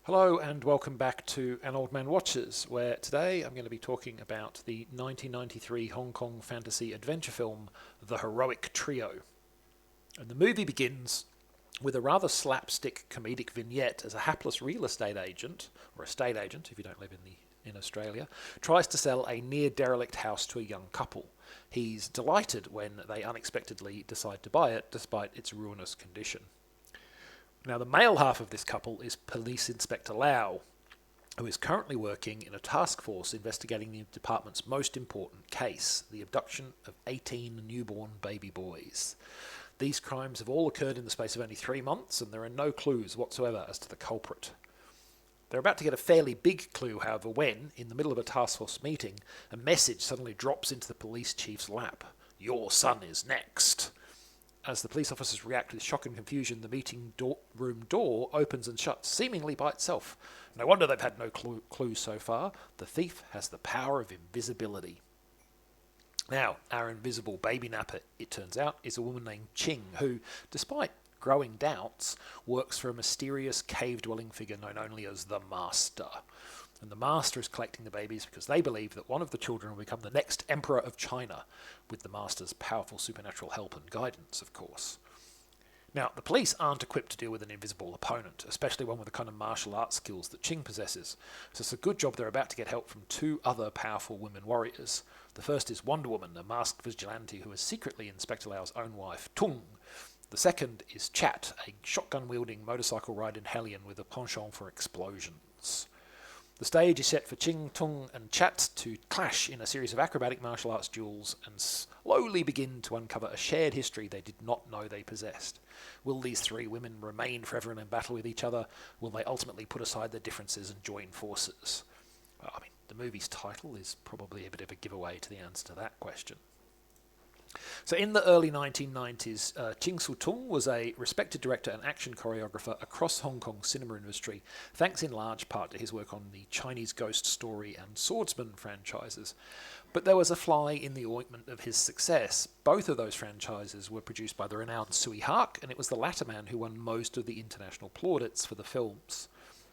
Hello and welcome back to An Old Man Watches, where today I'm going to be talking about the 1993 Hong Kong fantasy adventure film The Heroic Trio. And the movie begins with a rather slapstick comedic vignette as a hapless real estate agent, or estate agent if you don't live in Australia, tries to sell a near derelict house to a young couple. He's delighted when they unexpectedly decide to buy it despite its ruinous condition. Now, the male half of this couple is Police Inspector Lau, who is currently working in a task force investigating the department's most important case, the abduction of 18 newborn baby boys. These crimes have all occurred in the space of only 3 months, and there are no clues whatsoever as to the culprit. They're about to get a fairly big clue, however, when, in the middle of a task force meeting, a message suddenly drops into the police chief's lap. "Your son is next." As the police officers react with shock and confusion, the meeting room door opens and shuts, seemingly by itself. No wonder they've had no clues so far. The thief has the power of invisibility. Now, our invisible baby napper, it turns out, is a woman named Ching, who, despite growing doubts, works for a mysterious cave-dwelling figure known only as the Master. And the Master is collecting the babies because they believe that one of the children will become the next Emperor of China, with the Master's powerful supernatural help and guidance, of course. Now, the police aren't equipped to deal with an invisible opponent, especially one with the kind of martial arts skills that Ching possesses, so it's a good job they're about to get help from two other powerful women warriors. The first is Wonder Woman, a masked vigilante who is secretly Inspector Lau's own wife, Tung. The second is Chat, a shotgun-wielding motorcycle riding hellion with a penchant for explosions. The stage is set for Ching, Tung and Chat to clash in a series of acrobatic martial arts duels and slowly begin to uncover a shared history they did not know they possessed. Will these three women remain forever in battle with each other? Will they ultimately put aside their differences and join forces? The movie's title is probably a bit of a giveaway to the answer to that question. So in the early 1990s, Ching Su-tung was a respected director and action choreographer across Hong Kong's cinema industry, thanks in large part to his work on the Chinese Ghost Story and Swordsman franchises. But there was a fly in the ointment of his success. Both of those franchises were produced by the renowned Tsui Hark, and it was the latter man who won most of the international plaudits for the films.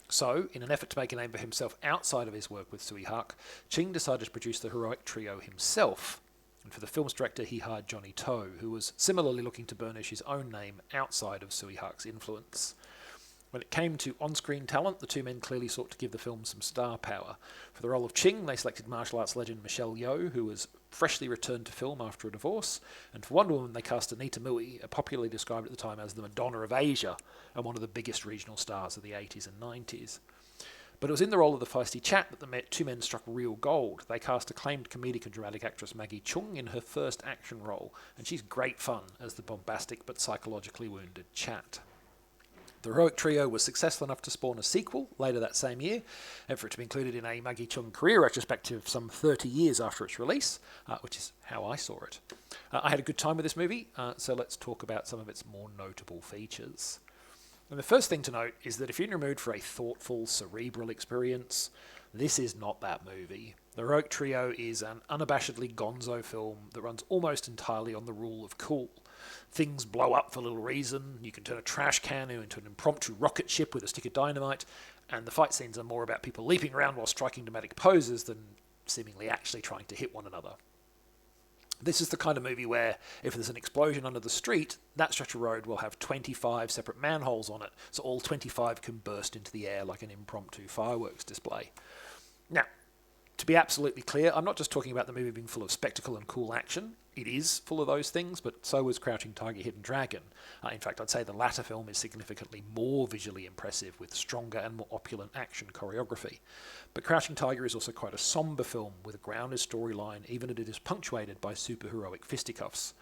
So, in an effort to make a name for himself outside of his work with Tsui Hark, Ching decided to produce the Heroic Trio himself. And for the film's director, he hired Johnny To, who was similarly looking to burnish his own name outside of Tsui Hark's influence. When it came to on-screen talent, the two men clearly sought to give the film some star power. For the role of Ching, they selected martial arts legend Michelle Yeoh, who was freshly returned to film after a divorce. And for Wonder Woman, they cast Anita Mui, popularly described at the time as the Madonna of Asia, and one of the biggest regional stars of the 80s and 90s. But it was in the role of the feisty Chat that the two men struck real gold. They cast acclaimed comedic and dramatic actress Maggie Cheung in her first action role, and she's great fun as the bombastic but psychologically wounded Chat. The Heroic Trio was successful enough to spawn a sequel later that same year, and for it to be included in a Maggie Cheung career retrospective some 30 years after its release, which is how I saw it. I had a good time with this movie, so let's talk about some of its more notable features. And the first thing to note is that if you're in the mood for a thoughtful, cerebral experience, this is not that movie. The Heroic Trio is an unabashedly gonzo film that runs almost entirely on the rule of cool. Things blow up for little reason, you can turn a trash can into an impromptu rocket ship with a stick of dynamite, and the fight scenes are more about people leaping around while striking dramatic poses than seemingly actually trying to hit one another. This is the kind of movie where, if there's an explosion under the street, that stretch of road will have 25 separate manholes on it, so all 25 can burst into the air like an impromptu fireworks display. Now, to be absolutely clear, I'm not just talking about the movie being full of spectacle and cool action. It is full of those things, but so is Crouching Tiger, Hidden Dragon. In fact, I'd say the latter film is significantly more visually impressive with stronger and more opulent action choreography. But Crouching Tiger is also quite a somber film with a grounded storyline, even if it is punctuated by superheroic fisticuffs.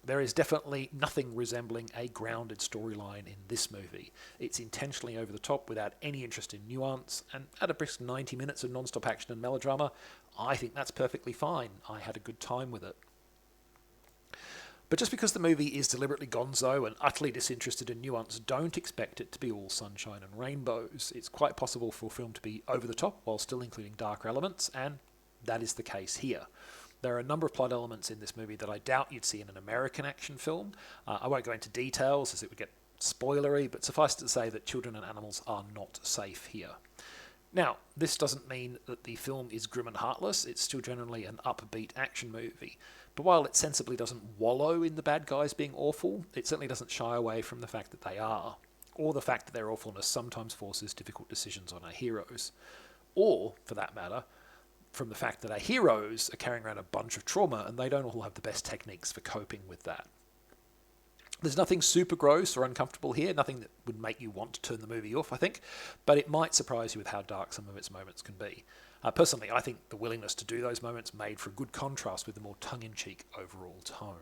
There is definitely nothing resembling a grounded storyline in this movie. It's intentionally over the top without any interest in nuance, and at a brisk 90 minutes of non-stop action and melodrama, I think that's perfectly fine. I had a good time with it. But just because the movie is deliberately gonzo and utterly disinterested in nuance, don't expect it to be all sunshine and rainbows. It's quite possible for a film to be over the top while still including darker elements, and that is the case here. There are a number of plot elements in this movie that I doubt you'd see in an American action film. I won't go into details as it would get spoilery, but suffice it to say that children and animals are not safe here. Now, this doesn't mean that the film is grim and heartless. It's still generally an upbeat action movie. But while it sensibly doesn't wallow in the bad guys being awful, it certainly doesn't shy away from the fact that they are, or the fact that their awfulness sometimes forces difficult decisions on our heroes. Or, for that matter, from the fact that our heroes are carrying around a bunch of trauma and they don't all have the best techniques for coping with that. There's nothing super gross or uncomfortable here, nothing that would make you want to turn the movie off, I think, but it might surprise you with how dark some of its moments can be. Personally, I think the willingness to do those moments made for a good contrast with the more tongue-in-cheek overall tone.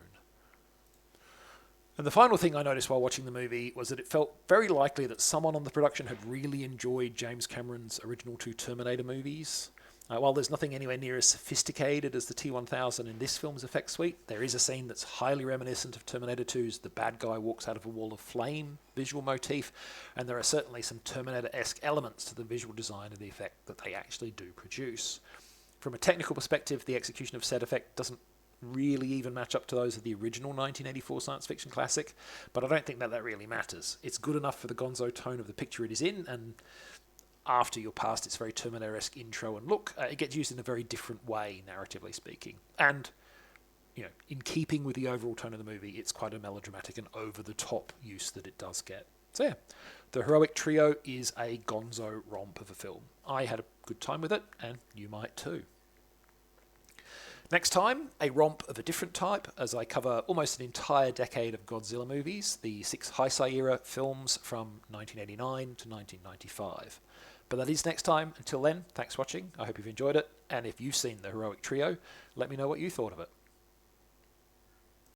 And the final thing I noticed while watching the movie was that it felt very likely that someone on the production had really enjoyed James Cameron's original 2 Terminator movies. While there's nothing anywhere near as sophisticated as the T-1000 in this film's effects suite, there is a scene that's highly reminiscent of Terminator 2's The Bad Guy Walks Out of a Wall of Flame visual motif, and there are certainly some Terminator-esque elements to the visual design of the effect that they actually do produce. From a technical perspective, the execution of said effect doesn't really even match up to those of the original 1984 science fiction classic, but I don't think that really matters. It's good enough for the gonzo tone of the picture it is in, and after you're past its very Terminator-esque intro and look, it gets used in a very different way, narratively speaking. And, in keeping with the overall tone of the movie, it's quite a melodramatic and over-the-top use that it does get. So yeah, The Heroic Trio is a gonzo romp of a film. I had a good time with it, and you might too. Next time, a romp of a different type, as I cover almost an entire decade of Godzilla movies, the 6 Heisei-era films from 1989 to 1995. But that is next time. Until then, thanks for watching. I hope you've enjoyed it. And if you've seen The Heroic Trio, let me know what you thought of it.